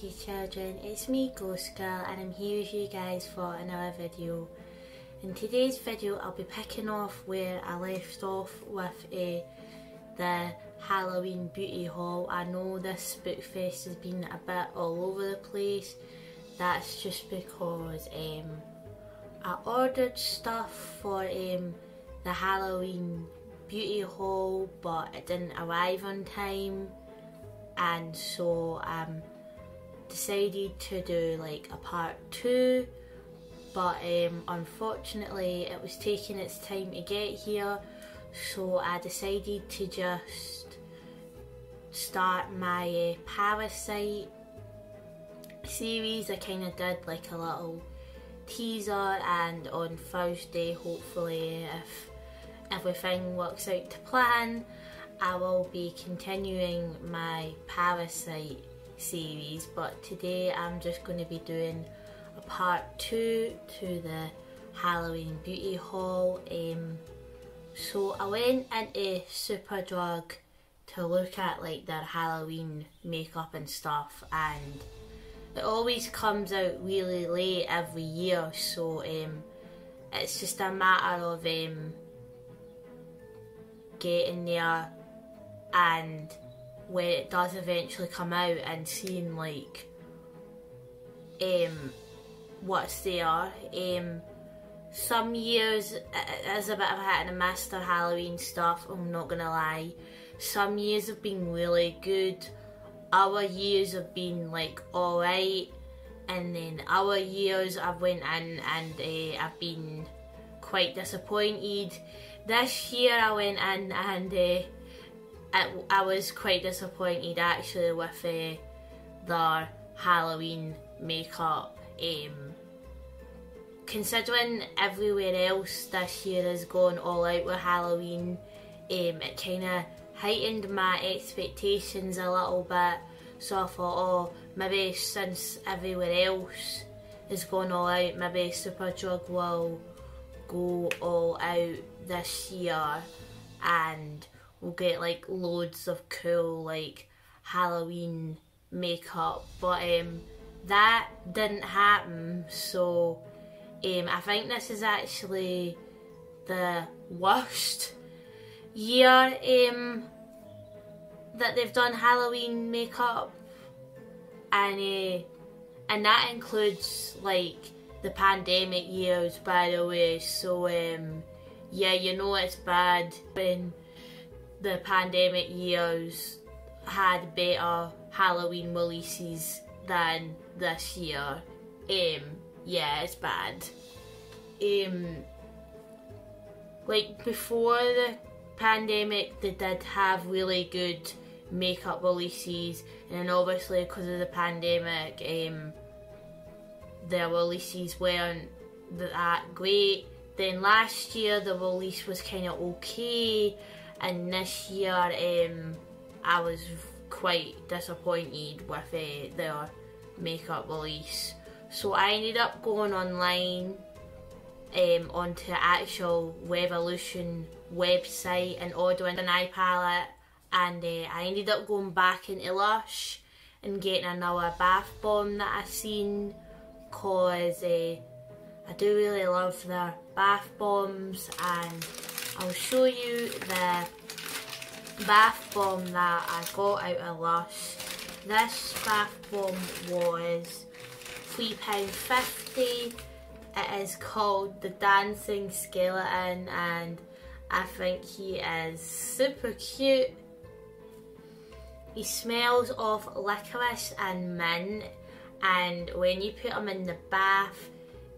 spooky children, it's me Ghost Girl and I'm here with you guys for another video. In today's video I'll be picking off where I left off with the Halloween beauty haul. I know this Spookfest has been a bit all over the place. That's just because I ordered stuff for the Halloween beauty haul, but it didn't arrive on time, and so decided to do like a part 2, but unfortunately it was taking its time to get here, so I decided to just start my Parasite series. I kind of did like a little teaser, and on Thursday, hopefully if everything works out to plan, I will be continuing my Parasite series, but today I'm just going to be doing a part 2 to the Halloween beauty haul. So I went into Superdrug to look at like their Halloween makeup and stuff, and it always comes out really late every year, so it's just a matter of getting there, and when it does eventually come out and seeing like what's there. Some years it is a bit of a hit and a miss, their Halloween stuff, I'm not gonna lie. Some years have been really good, other years have been like alright, and then other years I've went in and I've been quite disappointed. This year I went in and I was quite disappointed actually with their Halloween makeup. Considering everywhere else this year has gone all out with Halloween, it kind of heightened my expectations a little bit, so I thought, oh, maybe since everywhere else is going all out, maybe Superdrug will go all out this year and we'll get like loads of cool like Halloween makeup, but that didn't happen. So I think this is actually the worst year that they've done Halloween makeup, and that includes like the pandemic years, by the way. So yeah, you know it's bad when the pandemic years had better Halloween releases than this year. Yeah, it's bad. Like before the pandemic they did have really good makeup releases, and then obviously because of the pandemic their releases weren't that great. Then last year the release was kind of okay, and this year I was quite disappointed with their makeup release. So I ended up going online onto the actual Revolution website and ordering an eye palette, and I ended up going back into Lush and getting another bath bomb that I seen, cause I do really love their bath bombs, and I'll show you the bath bomb that I got out of Lush. This bath bomb was £3.50. It is called the Dancing Skeleton, and I think he is super cute. He smells of licorice and mint, and when you put him in the bath,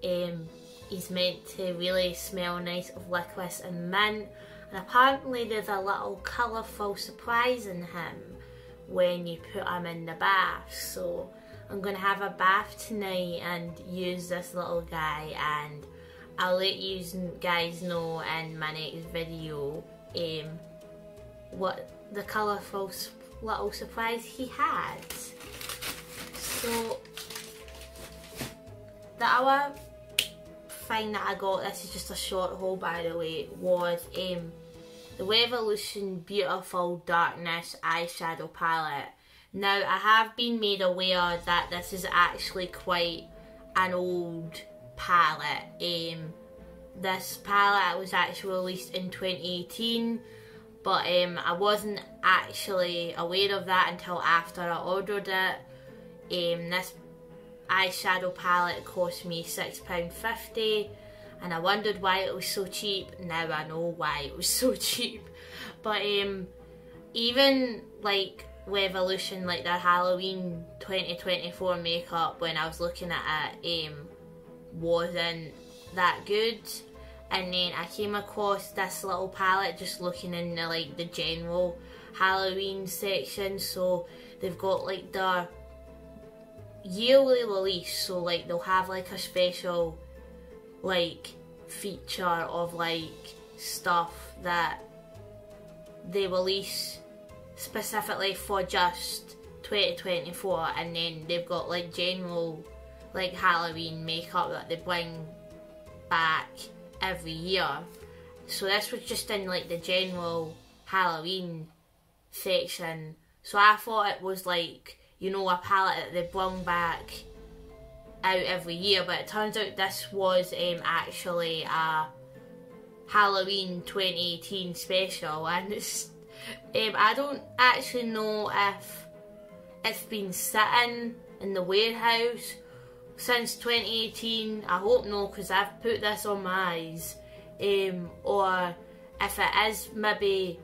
he's meant to really smell nice of licorice and mint, and apparently there's a little colourful surprise in him when you put him in the bath. So I'm going to have a bath tonight and use this little guy, and I'll let you guys know in my next video what the colourful little surprise he had. So the other thing that I got, this is just a short haul by the way, was the Revolution Beautiful Darkness eyeshadow palette. Now, I have been made aware that this is actually quite an old palette. This palette was actually released in 2018, but I wasn't actually aware of that until after I ordered it. This eyeshadow palette cost me £6.50, and I wondered why it was so cheap. Now I know why it was so cheap. But even like Revolution, like their Halloween 2024 makeup, when I was looking at it, wasn't that good. And then I came across this little palette just looking in the, like, the general Halloween section. So they've got like their yearly release, so like they'll have like a special like feature of like stuff that they release specifically for just 2024, and then they've got like general like Halloween makeup that they bring back every year. So this was just in like the general Halloween section, so I thought it was like, you know, a palette that they bring back out every year, but it turns out this was actually a Halloween 2018 special, and it's I don't actually know if it's been sitting in the warehouse since 2018. I hope no, because I've put this on my eyes. Or if it is, maybe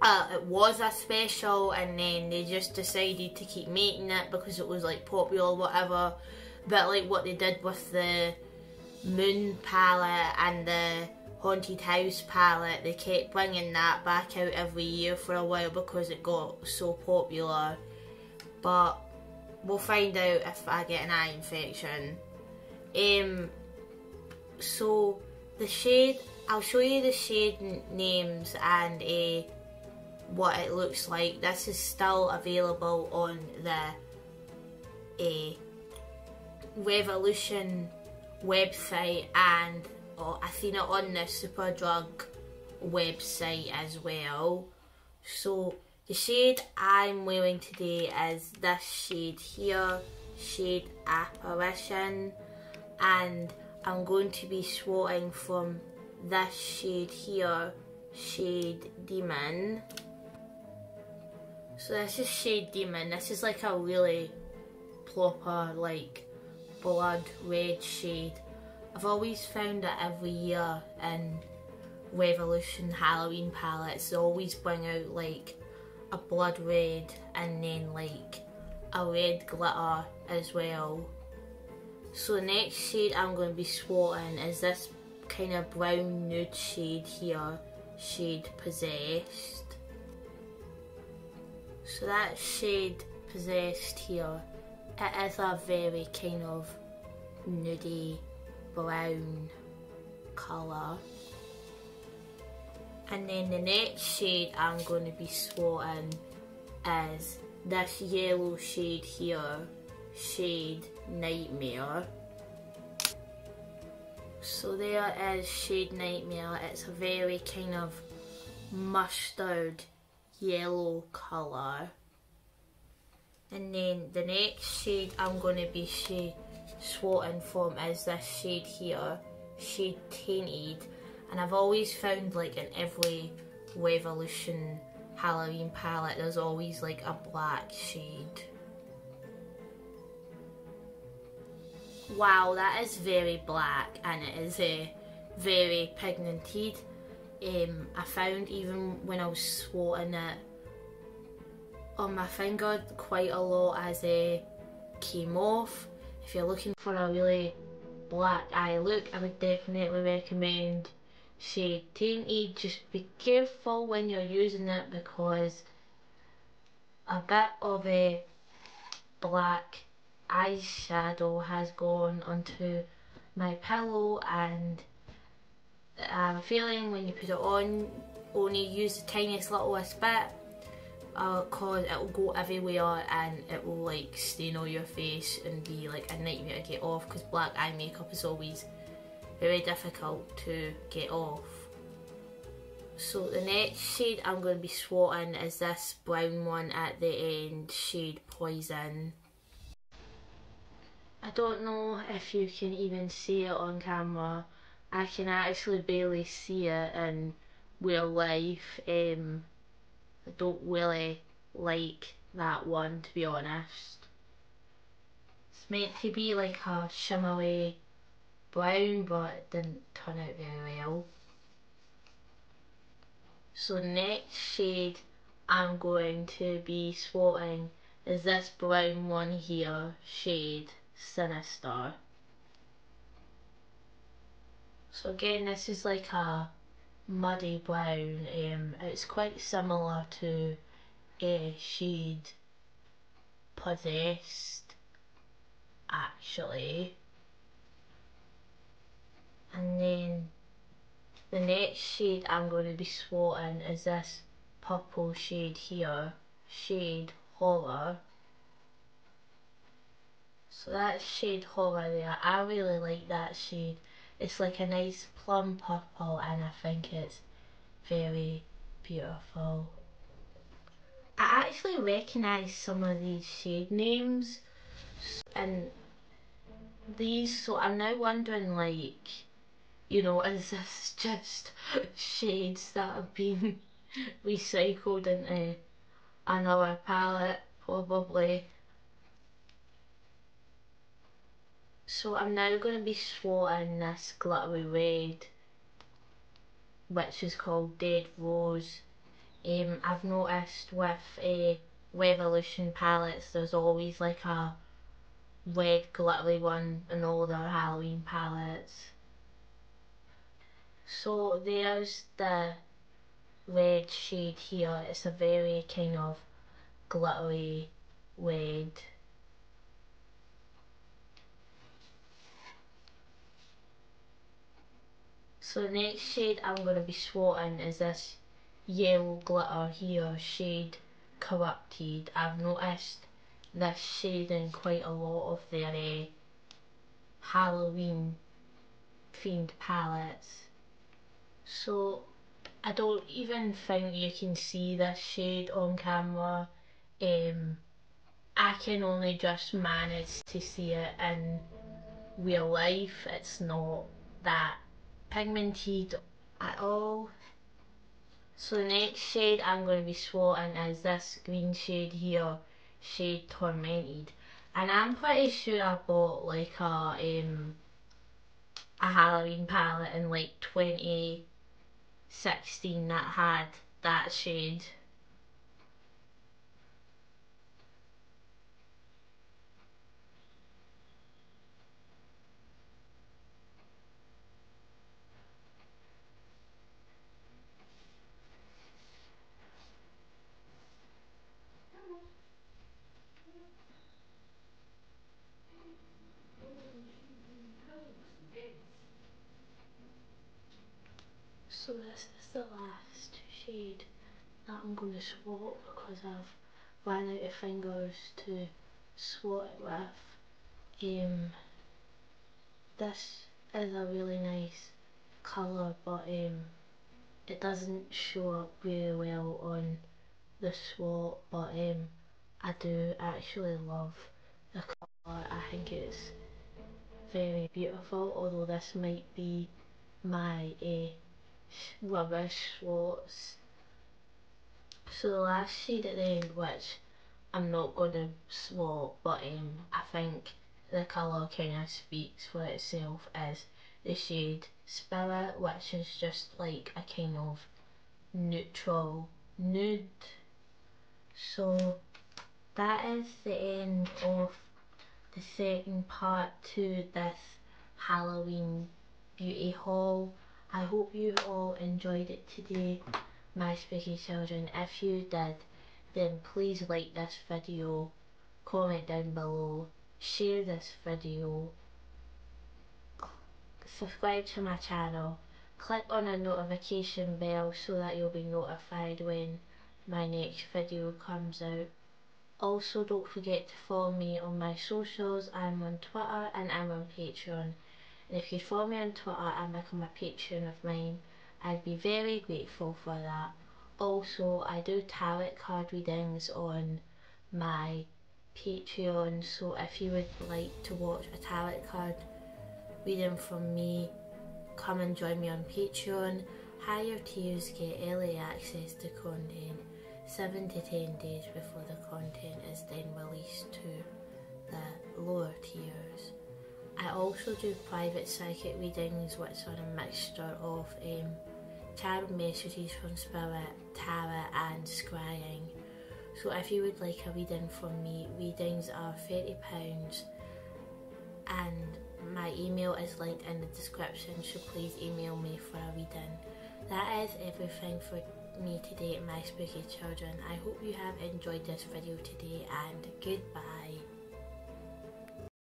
it was a special and then they just decided to keep making it because it was like popular or whatever. But like what they did with the Moon palette and the Haunted House palette, they kept bringing that back out every year for a while because it got so popular. But we'll find out if I get an eye infection. So the shade, I'll show you the shade names and what it looks like. This is still available on the Revolution website, and I've seen it on the Superdrug website as well. So the shade I'm wearing today is this shade here, shade Apparition, and I'm going to be swatching from this shade here, shade Demon. So this is shade Demon. This is like a really proper like blood red shade. I've always found that every year in Revolution Halloween palettes they always bring out like a blood red and then like a red glitter as well. So the next shade I'm going to be swatching is this kind of brown nude shade here, shade Possessed. So that shade Possessed here, it is a very kind of nudie brown colour. And then the next shade I'm going to be swatching is this yellow shade here, shade Nightmare. So there is shade Nightmare. It's a very kind of mustard yellow colour. And then the next shade I'm going to be swatching from is this shade here, shade Tainted. And I've always found like in every Revolution Halloween palette there's always like a black shade. Wow, that is very black and it is very pigmented. I found even when I was swatching it on my finger quite a lot as it came off. If you're looking for a really black eye look, I would definitely recommend shade Tainted. Just be careful when you're using it because a bit of a black eyeshadow has gone onto my pillow, and I have a feeling when you put it on, only use the tiniest littlest bit because it will go everywhere and it will like stain on your face and be like a nightmare to get off, because black eye makeup is always very difficult to get off. So the next shade I'm going to be swatting is this brown one at the end, shade Poison. I don't know if you can even see it on camera. I can actually barely see it in real life. I don't really like that one, to be honest. It's meant to be like a shimmery brown, but it didn't turn out very well. So the next shade I'm going to be swatting is this brown one here, shade Sinister. So again, this is like a muddy brown. It's quite similar to a shade Possessed, actually. And then the next shade I'm going to be swatting is this purple shade here, shade Horror. So that's shade Horror there. I really like that shade. It's like a nice plum purple and I think it's very beautiful. I actually recognise some of these shade names and these, so I'm now wondering, like, you know, is this just shades that have been recycled into another palette? Probably. So I'm now going to be swatting this glittery red, which is called Dead Rose. I've noticed with Revolution palettes there's always like a red glittery one in all their Halloween palettes. So there's the red shade here. It's a very kind of glittery red. So the next shade I'm going to be swatting is this yellow glitter here, shade Corrupted. I've noticed this shade in quite a lot of their Halloween themed palettes. So I don't even think you can see this shade on camera. I can only just manage to see it in real life. It's not that pigmented at all. So the next shade I'm going to be swatting is this green shade here, shade Tormented. And I'm pretty sure I bought like a Halloween palette in like 2016 that had that shade. So this is the last shade that I'm going to swat because I've run out of fingers to swat it with. This is a really nice colour, but it doesn't show up very well on the swat, but I do actually love the colour. I think it's very beautiful, although this might be my rubbish swats. So the last shade at the end, which I'm not going to swat, but I think the colour kind of speaks for itself, is the shade Spirit, which is just like a kind of neutral nude. So that is the end of the second part to this Halloween beauty haul. I hope you all enjoyed it today, my spooky children. If you did, then please like this video, comment down below, share this video, subscribe to my channel, click on the notification bell so that you'll be notified when my next video comes out. Also, don't forget to follow me on my socials. I'm on Twitter and I'm on Patreon. And if you follow me on Twitter and become a patron of mine, I'd be very grateful for that. Also, I do tarot card readings on my Patreon, so if you would like to watch a tarot card reading from me, come and join me on Patreon. Higher tiers get early access to content 7 to 10 days before the content is then released to the lower tiers. I also do private psychic readings, which are a mixture of tarot messages from Spirit, tarot and scrying. So if you would like a reading from me, readings are £30 and my email is linked in the description, so please email me for a reading. That is everything for me today, my spooky children. I hope you have enjoyed this video today, and goodbye.